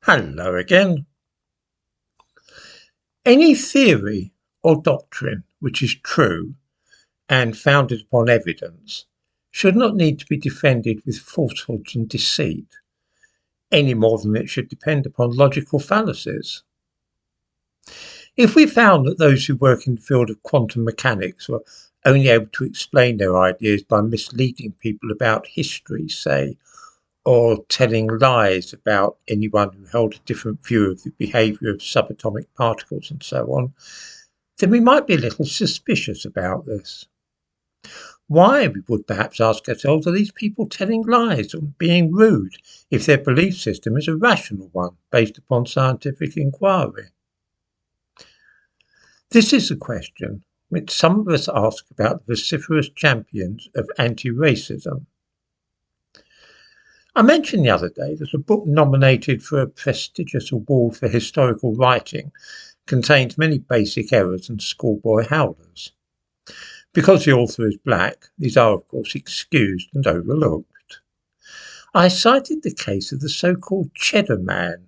Hello again. Any theory or doctrine which is true and founded upon evidence should not need to be defended with falsehoods and deceit, any more than it should depend upon logical fallacies. If we found that those who work in the field of quantum mechanics were only able to explain their ideas by misleading people about history, say, or telling lies about anyone who held a different view of the behaviour of subatomic particles and so on, then we might be a little suspicious about this. Why, we would perhaps ask ourselves, are these people telling lies or being rude if their belief system is a rational one based upon scientific inquiry? This is a question which some of us ask about the vociferous champions of anti-racism. I mentioned the other day that a book nominated for a prestigious award for historical writing contains many basic errors and schoolboy howlers. Because the author is black, these are of course excused and overlooked. I cited the case of the so-called Cheddar Man,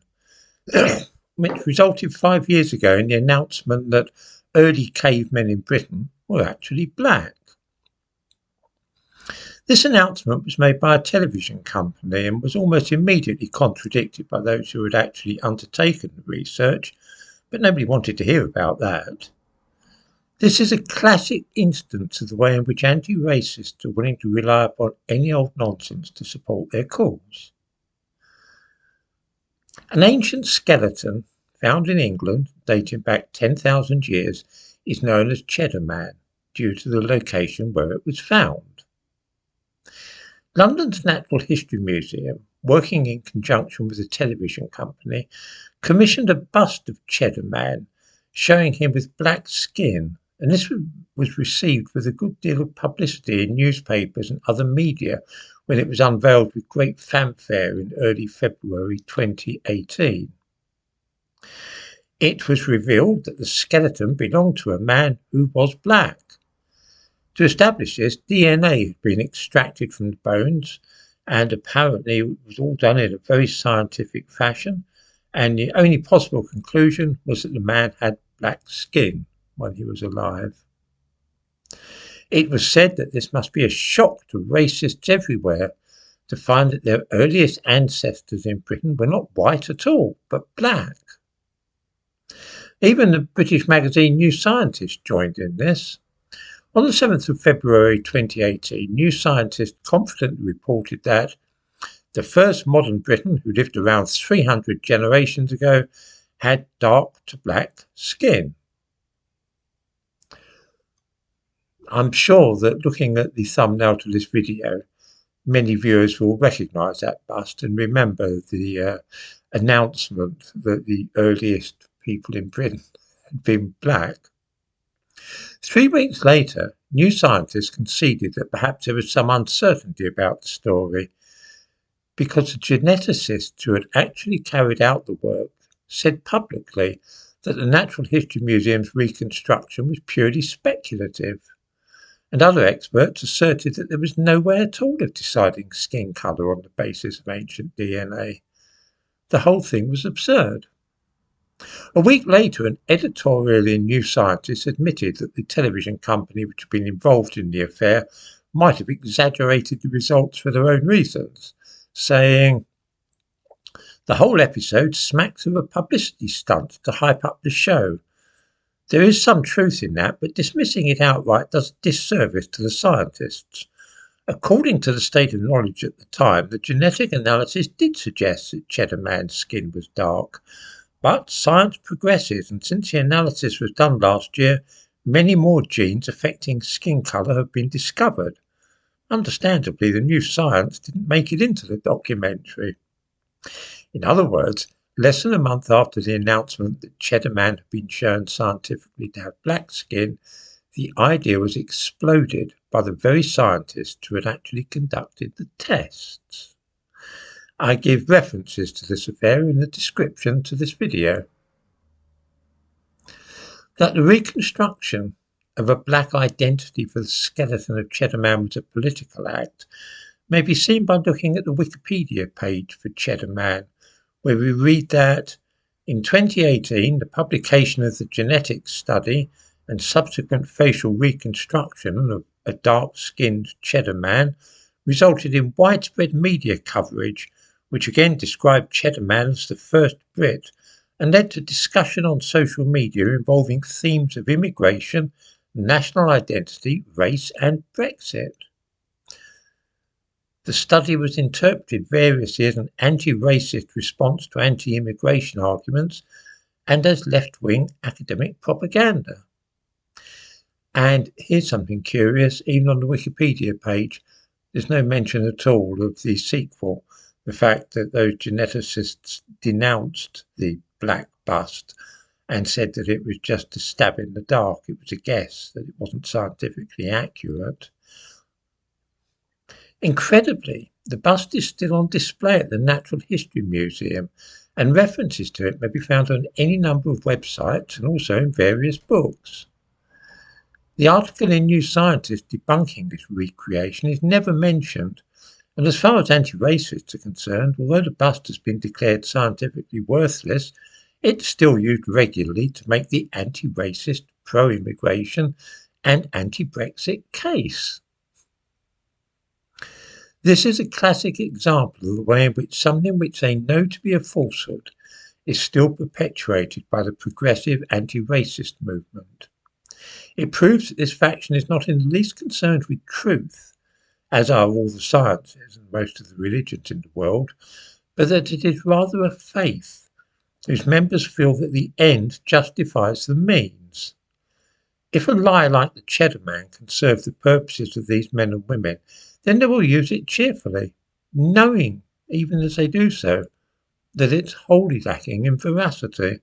which resulted 5 years ago in the announcement that early cavemen in Britain were actually black. This announcement was made by a television company and was almost immediately contradicted by those who had actually undertaken the research, but nobody wanted to hear about that. This is a classic instance of the way in which anti-racists are willing to rely upon any old nonsense to support their cause. An ancient skeleton found in England, dating back 10,000 years, is known as Cheddar Man, due to the location where it was found. London's Natural History Museum, working in conjunction with a television company, commissioned a bust of Cheddar Man, showing him with black skin, and this was received with a good deal of publicity in newspapers and other media when it was unveiled with great fanfare in early February 2018. It was revealed that the skeleton belonged to a man who was black. To establish this, DNA had been extracted from the bones, and apparently it was all done in a very scientific fashion, and the only possible conclusion was that the man had black skin when he was alive. It was said that this must be a shock to racists everywhere to find that their earliest ancestors in Britain were not white at all, but black. Even the British magazine New Scientist joined in this. On the 7th of February 2018, New Scientist confidently reported that the first modern Briton, who lived around 300 generations ago, had dark to black skin. I'm sure that looking at the thumbnail to this video, many viewers will recognise that bust and remember the announcement that the earliest people in Britain had been black. 3 weeks later, New Scientist conceded that perhaps there was some uncertainty about the story because the geneticist who had actually carried out the work said publicly that the Natural History Museum's reconstruction was purely speculative, and other experts asserted that there was no way at all of deciding skin colour on the basis of ancient DNA. The whole thing was absurd. A week later, an editorial in New Scientist admitted that the television company which had been involved in the affair might have exaggerated the results for their own reasons, saying, "The whole episode smacks of a publicity stunt to hype up the show. There is some truth in that, but dismissing it outright does a disservice to the scientists. According to the state of knowledge at the time, the genetic analysis did suggest that Cheddar Man's skin was dark. But science progresses, and since the analysis was done last year, many more genes affecting skin colour have been discovered. Understandably, the new science didn't make it into the documentary." In other words, less than a month after the announcement that Cheddar Man had been shown scientifically to have black skin, the idea was exploded by the very scientists who had actually conducted the tests. I give references to this affair in the description to this video. That the reconstruction of a black identity for the skeleton of Cheddar Man was a political act may be seen by looking at the Wikipedia page for Cheddar Man, where we read that in 2018, the publication of the genetic study and subsequent facial reconstruction of a dark-skinned Cheddar Man resulted in widespread media coverage, which again described Cheddar Man as the first Brit and led to discussion on social media involving themes of immigration, national identity, race and Brexit. The study was interpreted variously as an anti-racist response to anti-immigration arguments and as left-wing academic propaganda. And here's something curious, even on the Wikipedia page, there's no mention at all of the sequel, the fact that those geneticists denounced the black bust and said that it was just a stab in the dark, it was a guess, that it wasn't scientifically accurate. Incredibly, the bust is still on display at the Natural History Museum, and references to it may be found on any number of websites and also in various books. The article in New Scientist debunking this recreation is never mentioned, and as far as anti-racists are concerned, although the bust has been declared scientifically worthless, it's still used regularly to make the anti-racist, pro-immigration and anti-Brexit case. This is a classic example of the way in which something which they know to be a falsehood is still perpetuated by the progressive anti-racist movement. It proves that this faction is not in the least concerned with truth, as are all the sciences and most of the religions in the world, but that it is rather a faith whose members feel that the end justifies the means. If a lie like the Cheddar Man can serve the purposes of these men and women, then they will use it cheerfully, knowing, even as they do so, that it's wholly lacking in veracity.